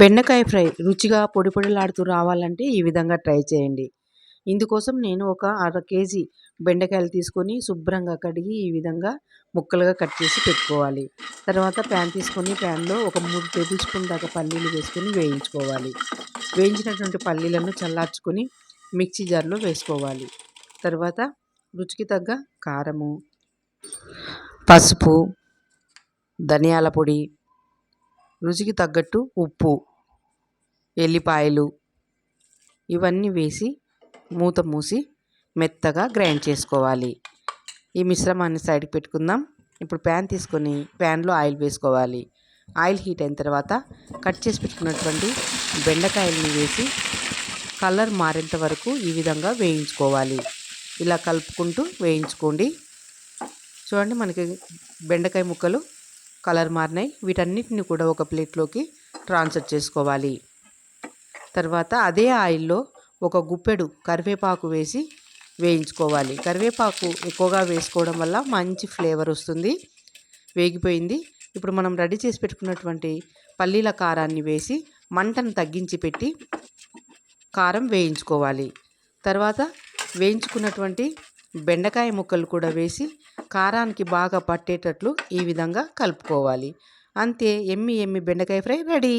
బెండకాయ ఫ్రై రుచిగా పొడి పొడిలాడుతూ రావాలంటే ఈ విధంగా ట్రై చేయండి. ఇందుకోసం నేను ఒక అర కేజీ బెండకాయలు తీసుకొని శుభ్రంగా కడిగి ఈ విధంగా ముక్కలుగా కట్ చేసి పెట్టుకోవాలి. తర్వాత ప్యాన్ తీసుకొని ప్యాన్లో ఒక 3 టేబుల్ స్పూన్ దాకా పల్లీలు వేసుకొని వేయించుకోవాలి. వేయించినటువంటి పల్లీలను చల్లార్చుకొని మిక్సీ జార్లో వేసుకోవాలి. తర్వాత రుచికి తగ్గ కారము, పసుపు, ధనియాల పొడి, రుచికి తగ్గట్టు ఉప్పు, ఎల్లిపాయలు ఇవన్నీ వేసి మూత మూసి మెత్తగా గ్రైండ్ చేసుకోవాలి. ఈ మిశ్రమాన్ని సైడ్కి పెట్టుకుందాం. ఇప్పుడు ప్యాన్ తీసుకొని ప్యాన్లో ఆయిల్ వేసుకోవాలి. ఆయిల్ హీట్ అయిన తర్వాత కట్ చేసి పెట్టుకున్నటువంటి బెండకాయలని వేసి కలర్ మారేంత వరకు ఈ విధంగా వేయించుకోవాలి. ఇలా కలుపుకుంటూ వేయించుకోండి. చూడండి, మనకి బెండకాయ ముక్కలు కలర్ మారినాయి. వీటన్నిటిని కూడా ఒక ప్లేట్లోకి ట్రాన్స్ఫర్ చేసుకోవాలి. తర్వాత అదే ఆయిల్లో ఒక గుప్పెడు కరివేపాకు వేసి వేయించుకోవాలి. కరివేపాకు ఎక్కువగా వేసుకోవడం వల్ల మంచి ఫ్లేవర్ వస్తుంది. వేగిపోయింది. ఇప్పుడు మనం రెడీ చేసి పెట్టుకున్నటువంటి పల్లీల కారాన్ని వేసి మంటను తగ్గించి పెట్టి కారం వేయించుకోవాలి. తర్వాత వేయించుకున్నటువంటి బెండకాయ ముక్కలు కూడా వేసి కారానికి బాగా పట్టేటట్లు ఈ విధంగా కలుపుకోవాలి. అంతే, ఎమ్మి బెండకాయ ఫ్రై రెడీ.